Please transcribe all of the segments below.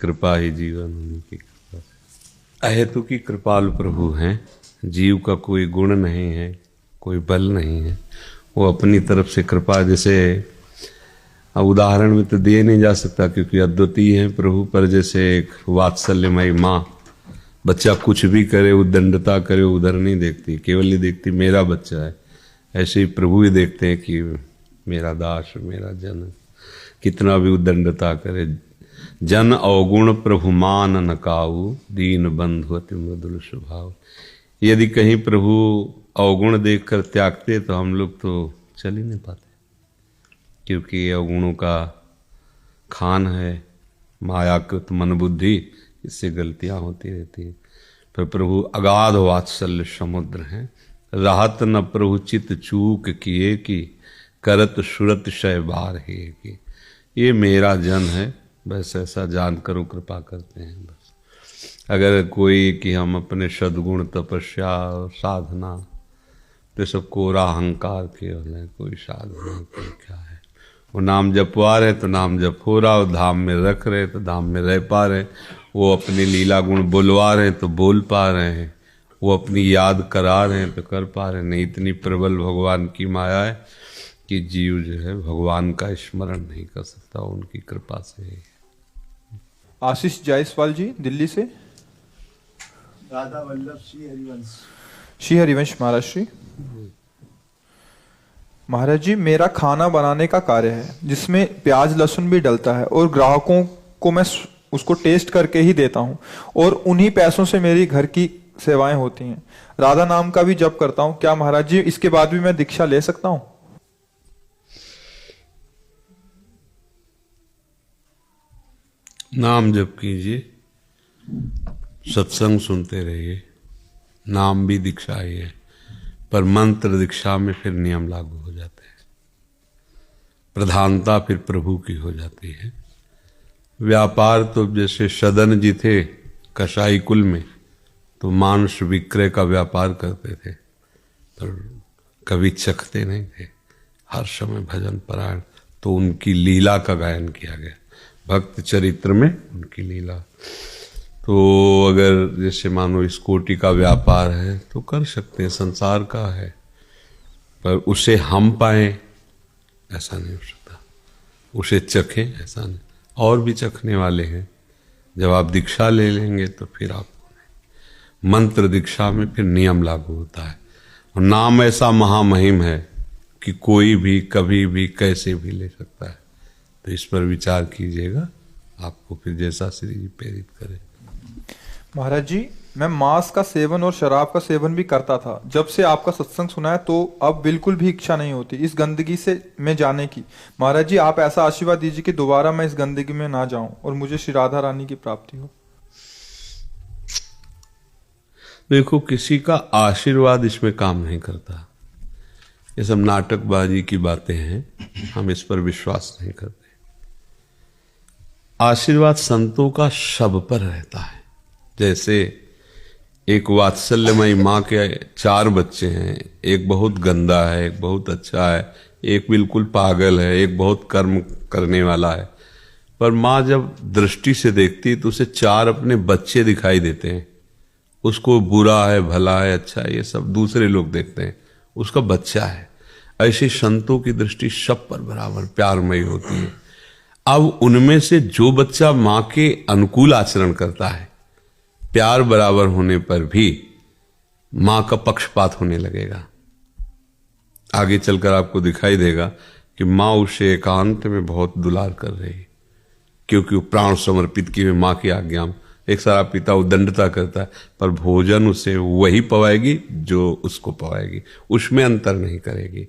कृपा ही जीवन, उनकी कृपा। अहेतु की कृपालु प्रभु हैं। जीव का कोई गुण नहीं है, कोई बल नहीं है, वो अपनी तरफ से कृपा, जैसे उदाहरण में तो दिए नहीं जा सकता क्योंकि अद्वितीय है प्रभु, पर जैसे एक वात्सल्यमयी माँ बच्चा कुछ भी करे, उद्दंडता करे, उधर नहीं देखती, केवल ये देखती मेरा बच्चा है। ऐसे ही प्रभु ही देखते हैं कि मेरा दास, मेरा जन, कितना भी उद्दंडता करे। जन अवगुण प्रभु मान न काऊ, दीन बंधु अति मृदुल स्वभाव। यदि कहीं प्रभु अवगुण देखकर त्यागते तो हम लोग तो चल ही नहीं पाते, क्योंकि ये अवगुणों का खान है, मायाकृत मन बुद्धि, इससे गलतियां होती रहती हैं। पर प्रभु अगाध वात्सल्य समुद्र हैं। राहत न प्रभु चित चूक किए कि करत सुरत शय बार है कि। ये मेरा जन है, बस ऐसा जानकर कृपा करते हैं। बस अगर कोई कि हम अपने सद्गुण, तपस्या, साधना, तो सब कोरा अहंकार केवल है, कोई साधना कोई क्या है। वो नाम जपवा रहे तो नाम जप हो रहा, वो धाम में रख रहे तो धाम में रह पा रहे, वो अपने लीला गुण बुलवा रहे हैं तो बोल पा रहे हैं, वो अपनी याद करा रहे हैं तो कर पा रहे हैं। नहीं, इतनी प्रबल भगवान की माया है कि जीव जो है भगवान का स्मरण नहीं कर सकता, उनकी कृपा से। आशीष जायसवाल जी दिल्ली से। राधा वल्लभ श्री हरिवंश। श्री हरिवंश महाराज श्री। महाराज जी, मेरा खाना बनाने का कार्य है जिसमें प्याज लहसुन भी डलता है और ग्राहकों को मैं उसको टेस्ट करके ही देता हूँ और उन्हीं पैसों से मेरी घर की सेवाएं होती हैं। राधा नाम का भी जप करता हूँ। क्या महाराज जी इसके बाद भी मैं दीक्षा ले सकता हूँ? नाम जप कीजिए, सत्संग सुनते रहिए, नाम भी दीक्षा ही है, पर मंत्र दीक्षा में फिर नियम लागू हो जाते हैं, प्रधानता फिर प्रभु की हो जाती है। व्यापार तो जैसे सदन जी थे कसाई कुल में, तो मांस विक्रय का व्यापार करते थे, पर कभी चखते नहीं थे, हर समय भजन परायण। तो उनकी लीला का गायन किया गया, भक्त चरित्र में उनकी लीला। तो अगर जैसे मानो इस कोटि का व्यापार है तो कर सकते हैं, संसार का है, पर उसे हम पाए ऐसा नहीं हो सकता, उसे चखें ऐसा नहीं। और भी चखने वाले हैं। जब आप दीक्षा ले लेंगे तो फिर आप मंत्र दीक्षा में फिर नियम लागू होता है। और नाम ऐसा महामहिम है कि कोई भी कभी भी कैसे भी ले सकता है। तो इस पर विचार कीजिएगा, आपको फिर जैसा श्री जी प्रेरित करे। महाराज जी, मैं मांस का सेवन और शराब का सेवन भी करता था। जब से आपका सत्संग सुना है तो अब बिल्कुल भी इच्छा नहीं होती इस गंदगी से मैं जाने की। महाराज जी, आप ऐसा आशीर्वाद दीजिए कि दोबारा मैं इस गंदगी में ना जाऊं और मुझे श्री राधा रानी की प्राप्ति हो। देखो, किसी का आशीर्वाद इसमें काम नहीं करता, ये सब नाटकबाजी की बातें हैं, हम इस पर विश्वास नहीं करते। आशीर्वाद संतों का सब पर रहता है। जैसे एक वात्सल्यमयी माँ के 4 बच्चे हैं, एक बहुत गंदा है, एक बहुत अच्छा है, एक बिल्कुल पागल है, एक बहुत कर्म करने वाला है, पर माँ जब दृष्टि से देखती तो उसे 4 अपने बच्चे दिखाई देते हैं। उसको बुरा है, भला है, अच्छा है, ये सब दूसरे लोग देखते हैं, उसका बच्चा है। ऐसे संतों की दृष्टि सब पर बराबर प्यारमयी होती है। अब उनमें से जो बच्चा माँ के अनुकूल आचरण करता है, प्यार बराबर होने पर भी मां का पक्षपात होने लगेगा। आगे चलकर आपको दिखाई देगा कि मां उसे एकांत में बहुत दुलार कर रही है, क्योंकि वो प्राण समर्पित किए मां की आज्ञा में। एक सारा पिता उद्दंडता करता है, पर भोजन उसे वही पवाएगी जो उसको पवाएगी, उसमें अंतर नहीं करेगी।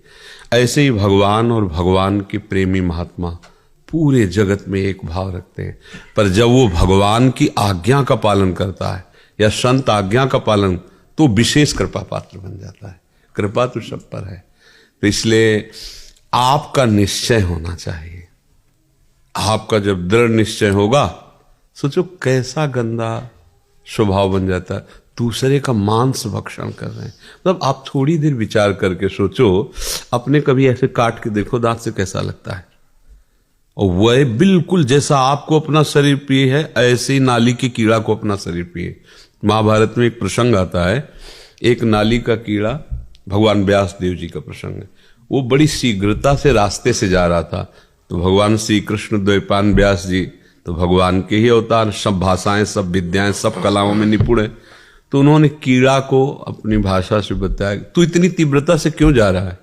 ऐसे ही भगवान और भगवान के प्रेमी महात्मा पूरे जगत में एक भाव रखते हैं, पर जब वो भगवान की आज्ञा का पालन करता है या संत आज्ञा का पालन, तो विशेष कृपा पात्र बन जाता है। कृपा तो सब पर है। तो इसलिए आपका निश्चय होना चाहिए। आपका जब दृढ़ निश्चय होगा, सोचो कैसा गंदा स्वभाव बन जाता है, दूसरे का मांस भक्षण कर रहे हैं। मतलब आप थोड़ी देर विचार करके सोचो, अपने कभी ऐसे काट के देखो दांत से कैसा लगता है, और वह बिल्कुल जैसा आपको अपना शरीर प्रिय है, ऐसे ही नाली के कीड़ा को अपना शरीर प्रिय है। महाभारत में एक प्रसंग आता है, एक नाली का कीड़ा, भगवान व्यास देव जी का प्रसंग है, वो बड़ी शीघ्रता से रास्ते से जा रहा था, तो भगवान श्री कृष्ण द्वैपायन व्यास जी तो भगवान के ही अवतार, सब भाषाएं, सब विद्याएं, सब कलाओं में निपुण है, तो उन्होंने कीड़ा को अपनी भाषा से बताया, तू इतनी तीव्रता से क्यों जा रहा है?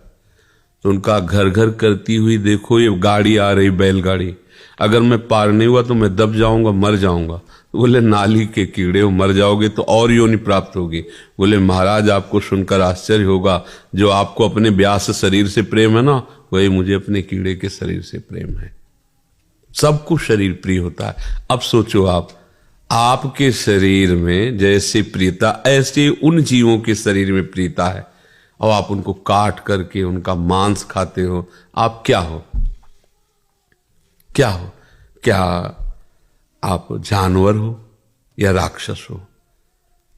तो उनका घर घर करती हुई देखो ये गाड़ी आ रही, बैलगाड़ी, अगर मैं पार नहीं हुआ तो मैं दब जाऊंगा, मर जाऊंगा। तो बोले नाली के कीड़े हो, मर जाओगे तो और योनि प्राप्त होगी। बोले महाराज आपको सुनकर आश्चर्य होगा, जो आपको अपने व्यास शरीर से प्रेम है ना, वही मुझे अपने कीड़े के शरीर से प्रेम है। सबको शरीर प्रिय होता है। अब सोचो आप, आपके शरीर में जैसे प्रियता, ऐसे उन जीवों के शरीर में प्रियता है, और आप उनको काट करके उनका मांस खाते हो। आप क्या हो? क्या हो? क्या आप जानवर हो या राक्षस हो?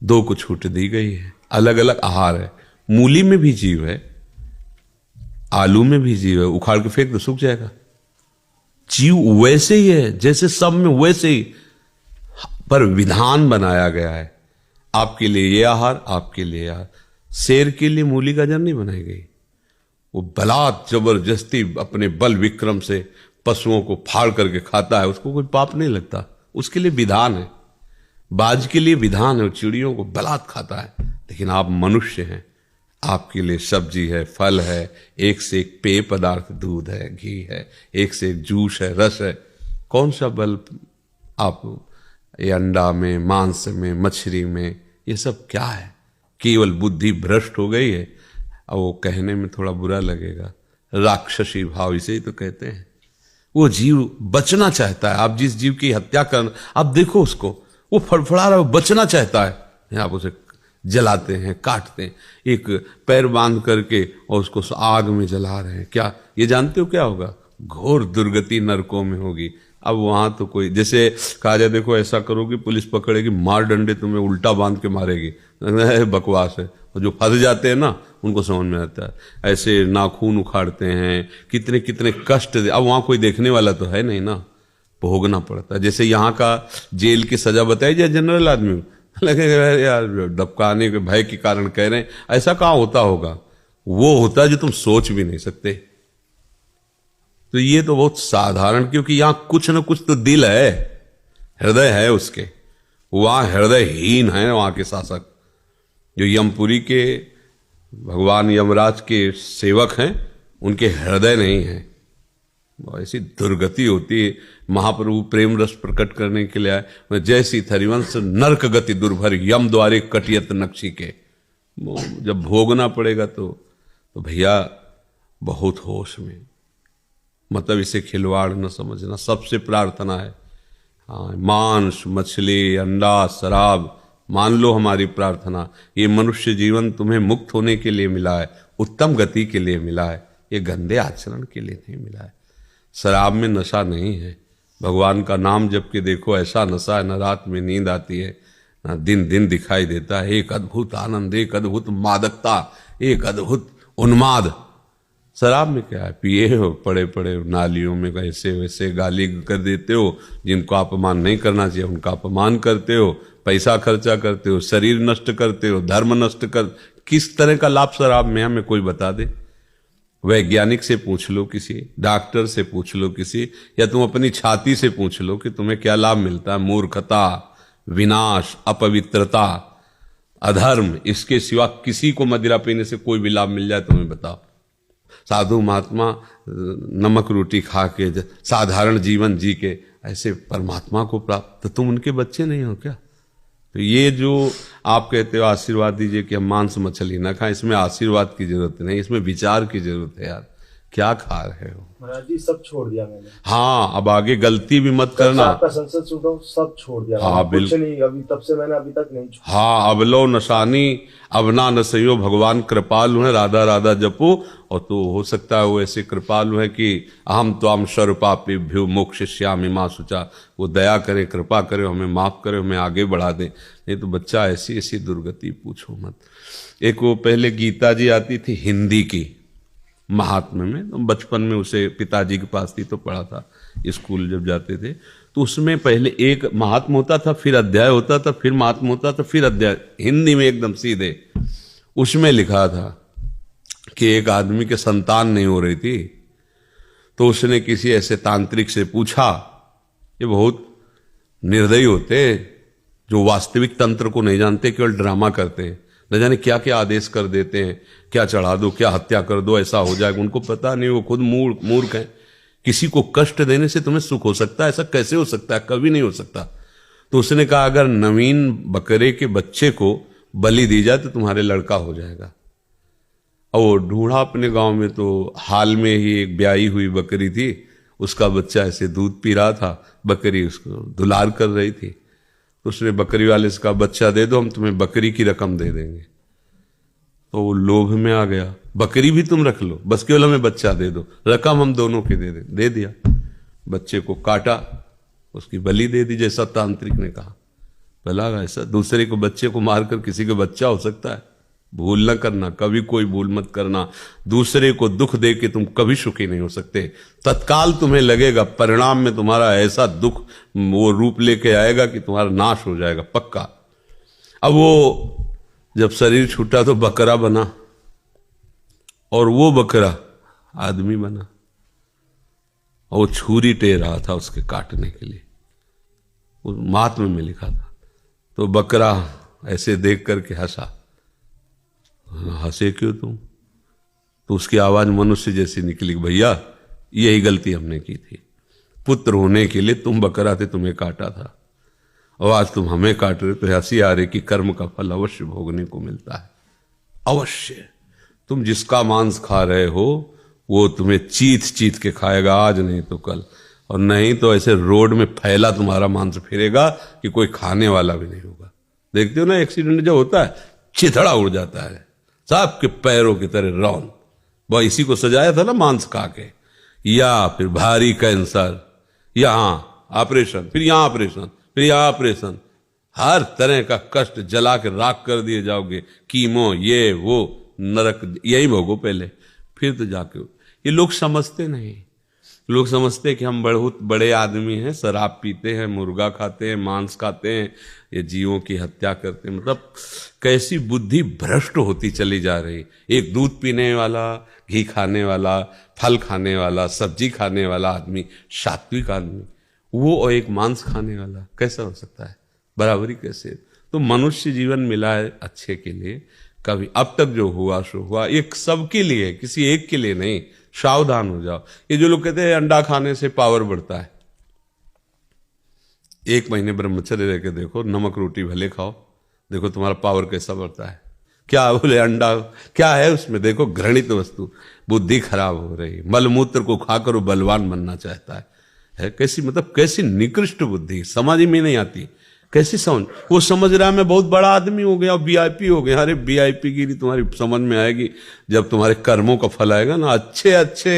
दो को छूट दी गई है, अलग अलग आहार है। मूली में भी जीव है, आलू में भी जीव है, उखाड़ के फेंक दो सूख जाएगा। जीव वैसे ही है जैसे सब में, वैसे ही, पर विधान बनाया गया है, आपके लिए ये आहार, आपके लिए आहार। शेर के लिए मूली गाजर नहीं बनाई गई, वो बलात् जबरदस्ती अपने बल विक्रम से पशुओं को फाड़ करके खाता है, उसको कोई पाप नहीं लगता, उसके लिए विधान है। बाज के लिए विधान है, चिड़ियों को बलात् खाता है। लेकिन आप मनुष्य हैं, आपके लिए सब्जी है, फल है, एक से एक पेय पदार्थ, दूध है, घी है, एक से एक जूस है, रस है। कौन सा बल आप ये अंडा में, मांस में, मछली में, ये सब क्या है? केवल बुद्धि भ्रष्ट हो गई है। और वो कहने में थोड़ा बुरा लगेगा, राक्षसी भाव, इसे ही तो कहते हैं। वो जीव बचना चाहता है। आप जिस जीव की हत्या कर, आप देखो उसको, वो फड़फड़ा रहा है, वो बचना चाहता है, आप उसे जलाते हैं, काटते हैं, एक पैर बांध करके और उसको आग में जला रहे हैं। क्या ये जानते हो क्या होगा? घोर दुर्गति नरकों में होगी। अब वहां तो कोई, जैसे कहा जाए देखो ऐसा करोगे पुलिस पकड़ेगी, मार डंडे तुम्हें उल्टा बांध के मारेगी, बकवास है। और जो फंस जाते हैं ना, उनको समझ में आता है। ऐसे नाखून उखाड़ते हैं, कितने कितने कष्ट। अब वहां कोई देखने वाला तो है नहीं ना, भोगना पड़ता है। जैसे यहाँ का जेल की सजा बताई जाए जनरल आदमी, लगेगा यार दबकाने के भय के कारण कह रहे हैं, ऐसा कहाँ होता होगा? वो होता है जो तुम सोच भी नहीं सकते। तो ये तो बहुत साधारण, क्योंकि यहां कुछ ना कुछ तो दिल है, हृदय है उसके। वहां हृदयहीन है वहां के शासक, जो यमपुरी के भगवान यमराज के सेवक हैं, उनके हृदय नहीं है। ऐसी दुर्गति होती है। महाप्रभु प्रेम रस प्रकट करने के लिए आए, जैसी थरिवंश नरक गति दुर्भर, यम द्वारे कटियत नक्शी के। जब भोगना पड़ेगा तो भैया बहुत होश में, मतलब इसे खिलवाड़ न समझना। सबसे प्रार्थना है, हाँ, मांस, मछली, अंडा, शराब, मान लो हमारी प्रार्थना, ये मनुष्य जीवन तुम्हें मुक्त होने के लिए मिला है, उत्तम गति के लिए मिला है, ये गंदे आचरण के लिए नहीं मिला है। शराब में नशा नहीं है, भगवान का नाम जप के देखो, ऐसा नशा है, न रात में नींद आती है, न दिन दिन दिखाई देता है। एक अद्भुत आनंद, एक अद्भुत मादकता, एक अद्भुत उन्माद। शराब में क्या है? पिए हो, पड़े पड़े नालियों में ऐसे वैसे गाली कर देते हो, जिनको अपमान नहीं करना चाहिए उनका अपमान करते हो, पैसा खर्चा करते हो, शरीर नष्ट करते हो, धर्म नष्ट कर। किस तरह का लाभ शराब में हमें कोई बता दे? वैज्ञानिक से पूछ लो, किसी डॉक्टर से पूछ लो, किसी, या तुम अपनी छाती से पूछ लो कि तुम्हें क्या लाभ मिलता है। मूर्खता, विनाश, अपवित्रता, अधर्म, इसके सिवा किसी को मदिरा पीने से कोई भी लाभ मिल जाए तुम्हें बताओ? साधु महात्मा नमक रोटी खा के साधारण जीवन जी के ऐसे परमात्मा को प्राप्त, तो तुम उनके बच्चे नहीं हो क्या? तो ये जो आप कहते हो आशीर्वाद दीजिए कि हम मांस मछली ना खाएं, इसमें आशीर्वाद की जरूरत नहीं, इसमें विचार की जरूरत है। यार क्या खा रहे हो? महाराज जी सब छोड़ दिया मैंने। हाँ, अब आगे गलती भी मत करना। आपका संसद छूटो, सब छोड़ दिया। हाँ कुछ नहीं, अभी तब से मैंने अभी तक नहीं छोड़ा। हाँ, अब लो नशानी, अब ना नसइयो, भगवान कृपालु है, राधा राधा जपो। और तो हो सकता है वो ऐसे कृपालु है कि अहम त्वाम सर्वपापेभ्यो मोक्षयिष्यामि मा शुचा, वो दया करे, कृपा करे, हमें माफ करे, हमें आगे बढ़ा दे। नहीं तो बच्चा ऐसी ऐसी दुर्गति पूछो मत। एक वो पहले गीता जी आती थी हिंदी की, महात्म्य में, तो बचपन में उसे पिताजी के पास थी तो पढ़ा था। स्कूल जब जाते थे, तो उसमें पहले एक महात्म होता था, फिर अध्याय होता था, फिर महात्म होता था, फिर अध्याय, हिंदी में एकदम सीधे। उसमें लिखा था कि एक आदमी के संतान नहीं हो रही थी, तो उसने किसी ऐसे तांत्रिक से पूछा, ये बहुत निर्दयी होते जो वास्तविक तंत्र को नहीं जानते, केवल ड्रामा करते हैं, न जाने क्या क्या आदेश कर देते हैं, क्या चढ़ा दो, क्या हत्या कर दो, ऐसा हो जाएगा, उनको पता नहीं, वो खुद मूर्ख हैं। किसी को कष्ट देने से तुम्हें सुख हो सकता है? ऐसा कैसे हो सकता है? कभी नहीं हो सकता। तो उसने कहा अगर नवीन बकरे के बच्चे को बलि दी जाए तो तुम्हारे लड़का हो जाएगा। और वो ढूंढा अपने गांव में, तो हाल में ही एक ब्याई हुई बकरी थी, उसका बच्चा ऐसे दूध पी रहा था, बकरी उसको दुलार कर रही थी, तो उसने बकरी वाले से कहा बच्चा दे दो, हम तुम्हें बकरी की रकम दे देंगे। तो वो लोभ में आ गया, बकरी भी तुम रख लो, बस केवल हमें बच्चा दे दो, रकम हम दोनों की दे दिया। बच्चे को काटा, उसकी बलि दे दी जैसा तांत्रिक ने कहा। भला ऐसा दूसरे को बच्चे को मारकर किसी का बच्चा हो सकता है? भूल न करना, कभी कोई भूल मत करना। दूसरे को दुख दे के तुम कभी सुखी नहीं हो सकते। तत्काल तुम्हें लगेगा, परिणाम में तुम्हारा ऐसा दुख वो रूप लेके आएगा कि तुम्हारा नाश हो जाएगा पक्का। अब वो जब शरीर छूटा तो बकरा बना, और वो बकरा आदमी बना, और वो छुरी टेर रहा था उसके काटने के लिए, उस महात्मा में लिखा था। तो बकरा ऐसे देख करके हंसा। हंसे क्यों तुम? तो उसकी आवाज मनुष्य जैसी निकली, भैया यही गलती हमने की थी, पुत्र होने के लिए तुम बकरा थे, तुम्हें काटा था, और आज तुम हमें काट रहे, तो हंसी आ रही कि कर्म का फल अवश्य भोगने को मिलता है। अवश्य तुम जिसका मांस खा रहे हो वो तुम्हें चीत चीत के खाएगा, आज नहीं तो कल, और नहीं तो ऐसे रोड में फैला तुम्हारा मांस फिरेगा कि कोई खाने वाला भी नहीं होगा। देखते हो ना एक्सीडेंट जब होता है, चिथड़ा उड़ जाता है, सबके पैरों की तरह रौन। वह इसी को सजाया था ना मांस खा के। या फिर भारी कैंसर, यहां ऑपरेशन, फिर यहां ऑपरेशन, फिर यहां ऑपरेशन, हर तरह का कष्ट जला के राख कर दिए जाओगे। कीमो, ये वो, नरक यही भोगो पहले, फिर तो जाके। ये लोग समझते नहीं। लोग समझते कि हम बहुत बड़े आदमी हैं, शराब पीते हैं, मुर्गा खाते हैं, मांस खाते हैं, ये जीवों की हत्या करते हैं। मतलब कैसी बुद्धि भ्रष्ट होती चली जा रही। एक दूध पीने वाला, घी खाने वाला, फल खाने वाला, सब्जी खाने वाला आदमी, सात्विक आदमी, वो और एक मांस खाने वाला, कैसा हो सकता है? बराबरी कैसे? तो मनुष्य जीवन मिला है अच्छे के लिए। कभी अब तक जो हुआ सो हुआ, एक सबके लिए, किसी एक के लिए नहीं। सावधान हो जाओ। ये जो लोग कहते हैं अंडा खाने से पावर बढ़ता है, 1 महीने ब्रह्मचर्य रह के देखो, नमक रोटी भले खाओ, देखो तुम्हारा पावर कैसा बढ़ता है। क्या बोले अंडा क्या है उसमें? देखो घृणित वस्तु, बुद्धि खराब हो रही। मलमूत्र को खाकर वो बलवान बनना चाहता है कैसी, मतलब कैसी निकृष्ट बुद्धि, समझ में नहीं आती। कैसी समझ? वो समझ रहा है मैं बहुत बड़ा आदमी हो गया, वीआईपी हो गया। अरे वीआईपी गिरी तुम्हारी समझ में आएगी जब तुम्हारे कर्मों का फल आएगा ना। अच्छे अच्छे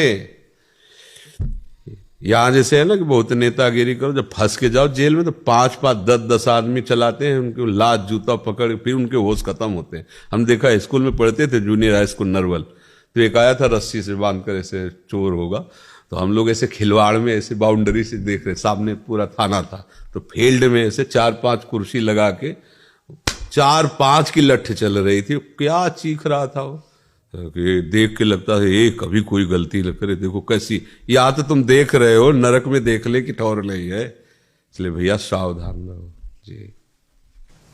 यहां जैसे है ना कि बहुत नेतागिरी करो, जब फंस के जाओ जेल में तो 5-5, 10-10 आदमी चलाते हैं, उनके लात जूता पकड़, फिर उनके होश खत्म होते हैं। हम देखा स्कूल में पढ़ते थे, जूनियर हाई स्कूल नरवल, तो एक आया था रस्सी से बांध कर, ऐसे चोर होगा, तो हम लोग ऐसे खिलवाड़ में ऐसे बाउंड्री से देख रहे, सामने पूरा थाना था, तो फील्ड में ऐसे 4-5 कुर्सी लगा के 4-5 की लठ चल रही थी। क्या चीख रहा था वो कि देख के लगता है ये कभी कोई गलती न करे। देखो कैसी, या तो तुम देख रहे हो नरक में देख ले कि ठौर ले है। इसलिए भैया सावधान रहो जी।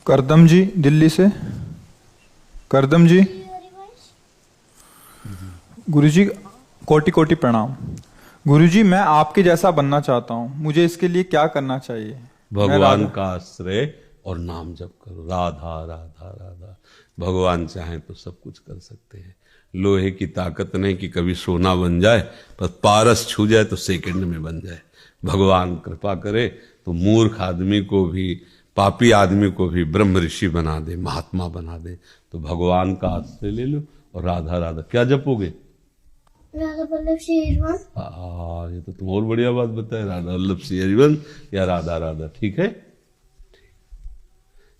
करदम जी दिल्ली से। करदम जी, गुरुजी कोटि कोटि प्रणाम। गुरुजी मैं आपके जैसा बनना चाहता हूँ, मुझे इसके लिए क्या करना चाहिए? भगवान का आश्रय और नाम जप करो, राधा राधा राधा। भगवान चाहें तो सब कुछ कर सकते हैं। लोहे की ताकत नहीं कि कभी सोना बन जाए, पर पारस छू जाए तो सेकंड में बन जाए। भगवान कृपा करे तो मूर्ख आदमी को भी, पापी आदमी को भी ब्रह्म ऋषि बना दे, महात्मा बना दे। तो भगवान का आश्रय ले लो और राधा राधा। क्या जपोगे? राधा वल्लभ श्री हरिवंश। ये तो तुम और बढ़िया बात बताए, राधा वल्लभ श्री हरिवंश या राधा राधा। ठीक है,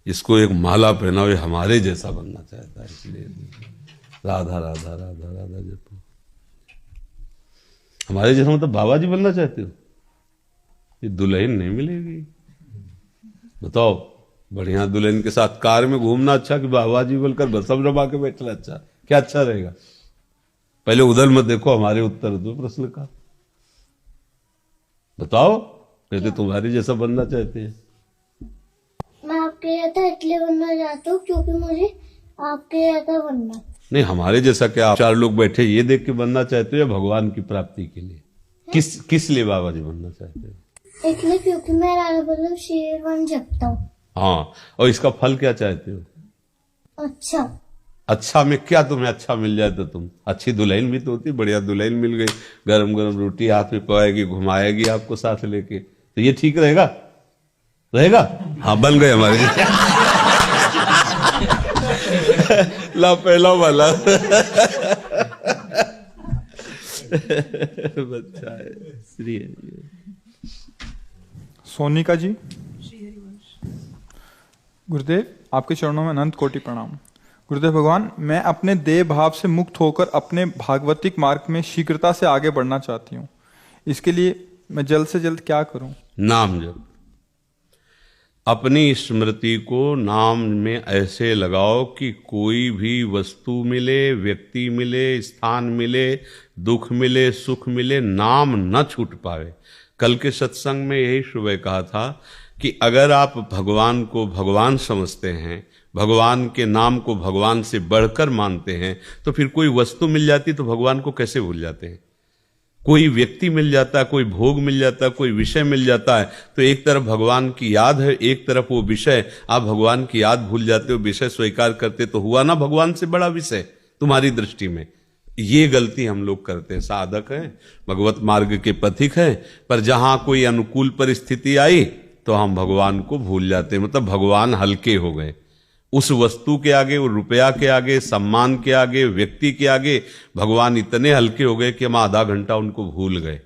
इसको एक माला पहनाओ, ये हमारे जैसा बनना चाहता है, इसलिए राधा राधा राधा राधा जपो। हमारे जैसा मतलब बाबा जी बनना चाहते हो? ये दुल्हन नहीं मिलेगी। बताओ, बढ़िया दुल्हन के साथ कार में घूमना अच्छा कि बाबाजी बोलकर बसम रबा के बैठना अच्छा? क्या अच्छा रहेगा? पहले उधर मत देखो, हमारे उत्तर दो प्रश्न का। बताओ, कहते तुम्हारे जैसा बनना चाहते हैं। मैं आपके जैसा इसलिए बनना चाहता हूँ क्योंकि मुझे आपके जैसा बनना है। नहीं, हमारे जैसा क्या आप 4 लोग बैठे ये देख के बनना चाहते हो या भगवान की प्राप्ति के लिए? किस लिए बाबा जी बनना चाहते हो? इसलिए क्योंकि मैं राजा बल्लभ शेर बन सकता हूँ। हाँ, और इसका फल क्या चाहते हो? अच्छा। अच्छा में क्या तुम्हें अच्छा मिल जाए तो तुम अच्छी दुल्हन भी तो होती, बढ़िया दुल्हन मिल गई, गरम गरम रोटी हाथ में पवाएगी, घुमाएगी आपको साथ लेके, तो ये ठीक रहेगा? हाँ, बन गए हमारे ला पहला वाला बच्चा है। श्री सोनिका जी, गुरुदेव आपके चरणों में अनंत कोटि प्रणाम। गुरुदेव भगवान, मैं अपने देह भाव से मुक्त होकर अपने भागवतिक मार्ग में शीघ्रता से आगे बढ़ना चाहती हूँ। इसके लिए मैं जल्द से जल्द क्या करूं? नाम जप। अपनी स्मृति को नाम में ऐसे लगाओ कि कोई भी वस्तु मिले, व्यक्ति मिले, स्थान मिले, दुख मिले, सुख मिले, नाम न छूट पावे। कल के सत्संग में यही सुबह कहा था कि अगर आप भगवान को भगवान समझते हैं, भगवान के नाम को भगवान से बढ़कर मानते हैं, तो फिर कोई वस्तु मिल जाती तो भगवान को कैसे भूल जाते हैं? कोई व्यक्ति मिल जाता है, कोई भोग मिल जाता है, कोई विषय मिल जाता है, तो एक तरफ भगवान की याद है, एक तरफ वो विषय, आप भगवान की याद भूल जाते हो, विषय स्वीकार करते, तो हुआ ना भगवान से बड़ा विषय तुम्हारी दृष्टि में। ये गलती हम लोग करते हैं। साधक हैं, भगवत मार्ग के पथिक हैं, पर जहां कोई अनुकूल परिस्थिति आई तो हम भगवान को भूल जाते हैं, मतलब भगवान हल्के हो गए। उस वस्तु के आगे, वो रुपया के आगे, सम्मान के आगे, व्यक्ति के आगे भगवान इतने हल्के हो गए कि हम आधा घंटा उनको भूल गए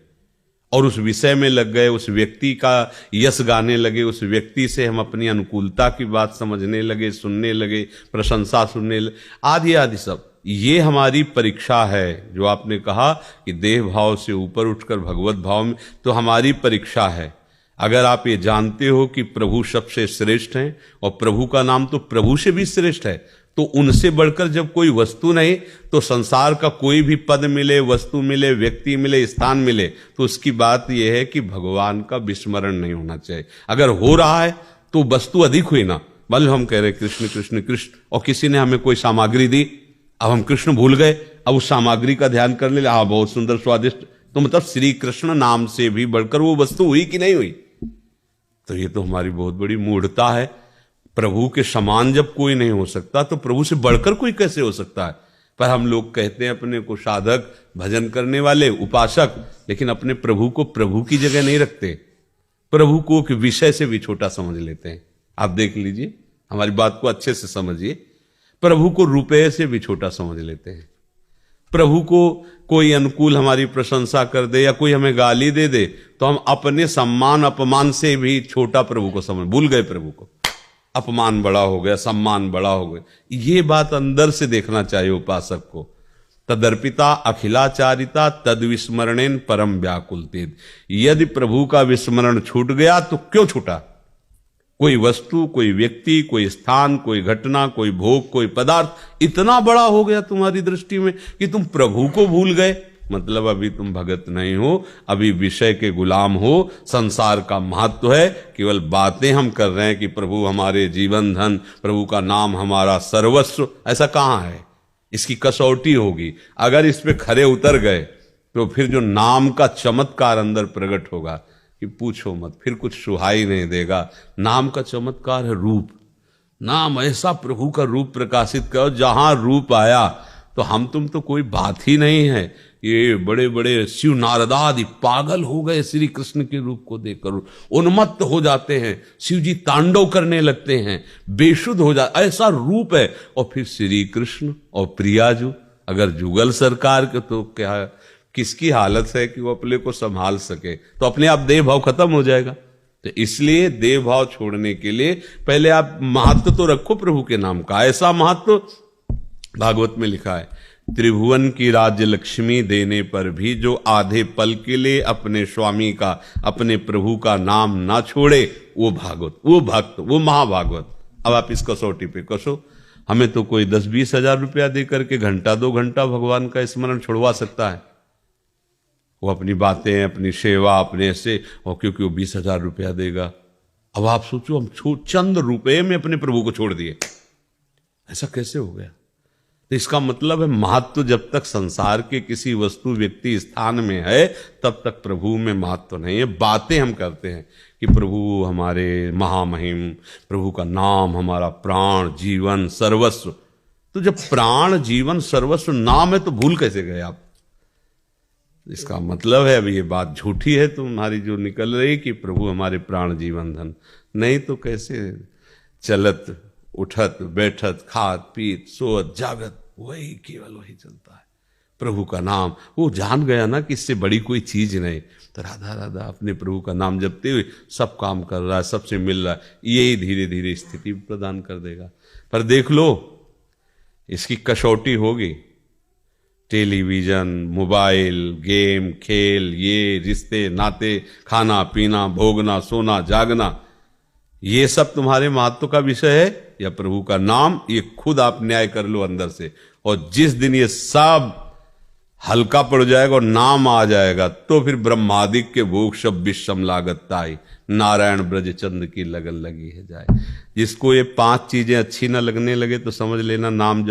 और उस विषय में लग गए, उस व्यक्ति का यश गाने लगे, उस व्यक्ति से हम अपनी अनुकूलता की बात समझने लगे, सुनने लगे, प्रशंसा सुनने लगे, आदि आदि सब। ये हमारी परीक्षा है। जो आपने कहा कि देह भाव से ऊपर उठकर भगवत भाव में, तो हमारी परीक्षा है। अगर आप ये जानते हो कि प्रभु सबसे श्रेष्ठ हैं और प्रभु का नाम तो प्रभु से भी श्रेष्ठ है, तो उनसे बढ़कर जब कोई वस्तु नहीं, तो संसार का कोई भी पद मिले, वस्तु मिले, व्यक्ति मिले, स्थान मिले, तो उसकी बात यह है कि भगवान का विस्मरण नहीं होना चाहिए। अगर हो रहा है तो वस्तु अधिक हुई ना, मान लो हम कह रहे कृष्ण कृष्ण कृष्ण और किसी ने हमें कोई सामग्री दी, अब हम कृष्ण भूल गए, अब उस सामग्री का ध्यान करने लगे, हाँ बहुत सुंदर स्वादिष्ट, तो मतलब श्री कृष्ण नाम से भी बढ़कर वो वस्तु हुई कि नहीं हुई? तो ये तो हमारी बहुत बड़ी मूढ़ता है। प्रभु के समान जब कोई नहीं हो सकता तो प्रभु से बढ़कर कोई कैसे हो सकता है? पर हम लोग कहते हैं अपने को साधक, भजन करने वाले, उपासक, लेकिन अपने प्रभु को प्रभु की जगह नहीं रखते, प्रभु को एक विषय से भी छोटा समझ लेते हैं। आप देख लीजिए, हमारी बात को अच्छे से समझिए। प्रभु को रुपये से भी छोटा समझ लेते हैं। प्रभु को कोई अनुकूल हमारी प्रशंसा कर दे या कोई हमें गाली दे दे तो हम अपने सम्मान अपमान से भी छोटा प्रभु को समझ, भूल गए प्रभु को। अपमान बड़ा हो गया, सम्मान बड़ा हो गया। ये बात अंदर से देखना चाहिए उपासक को। तदर्पिता अखिलाचारिता तद विस्मरणेन परम व्याकुलतेद। यदि प्रभु का विस्मरण छूट गया तो क्यों छूटा? कोई वस्तु, कोई व्यक्ति, कोई स्थान, कोई घटना, कोई भोग, कोई पदार्थ इतना बड़ा हो गया तुम्हारी दृष्टि में कि तुम प्रभु को भूल गए। मतलब अभी तुम भगत नहीं हो, अभी विषय के गुलाम हो। संसार का महत्व है, केवल बातें हम कर रहे हैं कि प्रभु हमारे जीवन धन, प्रभु का नाम हमारा सर्वस्व। ऐसा कहाँ है? इसकी कसौटी होगी। अगर इस पे खरे उतर गए तो फिर जो नाम का चमत्कार अंदर प्रकट होगा कि पूछो मत, फिर कुछ सुहाई नहीं देगा। नाम का चमत्कार है रूप। नाम ऐसा प्रभु का रूप प्रकाशित करो, जहां रूप आया तो हम तुम तो कोई बात ही नहीं है। ये बड़े बड़े शिव नारदादि पागल हो गए श्री कृष्ण के रूप को देखकर, उन्मत्त हो जाते हैं। शिव जी तांडव करने लगते हैं, बेशुद्ध हो जाते, ऐसा रूप है। और फिर श्री कृष्ण और प्रियाजू, अगर जुगल सरकार के तो क्या किसकी हालत है कि वो अपने को संभाल सके? तो अपने आप देह भाव खत्म हो जाएगा। तो इसलिए देह भाव छोड़ने के लिए पहले आप महत्व तो रखो प्रभु के नाम का। ऐसा महत्व भागवत में लिखा है त्रिभुवन की राज्य लक्ष्मी देने पर भी जो आधे पल के लिए अपने स्वामी का, अपने प्रभु का नाम ना छोड़े, वो भागवत, वो भक्त, वो महाभागवत। अब आप इस कसौटी पे कसो। हमें तो कोई 10-20 हजार रुपया दे करके घंटा 2 घंटा भगवान का स्मरण छुड़वा सकता है। वो अपनी बातें, अपनी सेवा, अपने ऐसे, और क्योंकि वो 20 हजार रुपया देगा। अब आप सोचो, हम चंद रुपए में अपने प्रभु को छोड़ दिए, ऐसा कैसे हो गया? तो इसका मतलब है महत्व जब तक संसार के किसी वस्तु, व्यक्ति, स्थान में है, तब तक प्रभु में महत्व नहीं है। बातें हम करते हैं कि प्रभु हमारे महामहिम, प्रभु का नाम हमारा प्राण, जीवन, सर्वस्व। तो जब प्राण, जीवन, सर्वस्व नाम है तो भूल कैसे गए आप? इसका मतलब है अब ये बात झूठी है तुम्हारी जो निकल रही कि प्रभु हमारे प्राण, जीवन, धन। नहीं तो कैसे? चलत, उठत, बैठत, खात, पीत, सोत, जागत, वही केवल वही चलता है, प्रभु का नाम। वो जान गया ना कि इससे बड़ी कोई चीज नहीं। तो राधा राधा अपने प्रभु का नाम जपते हुए सब काम कर रहा है, सबसे मिल रहा है। यही धीरे धीरे स्थिति प्रदान कर देगा। पर देख लो, इसकी कसौटी होगी। टेलीविजन, मोबाइल, गेम, खेल, ये रिश्ते, नाते, खाना पीना, भोगना, सोना, जागना, ये सब तुम्हारे महत्व का विषय है या प्रभु का नाम? ये खुद आप न्याय कर लो अंदर से। और जिस दिन ये सब हल्का पड़ जाएगा और नाम आ जाएगा, तो फिर ब्रह्मादिक के भोग सब विषम लागत ताई, नारायण ब्रज चंद की लगन लगी है जाए। जिसको ये 5 चीजें अच्छी ना लगने लगे तो समझ लेना नाम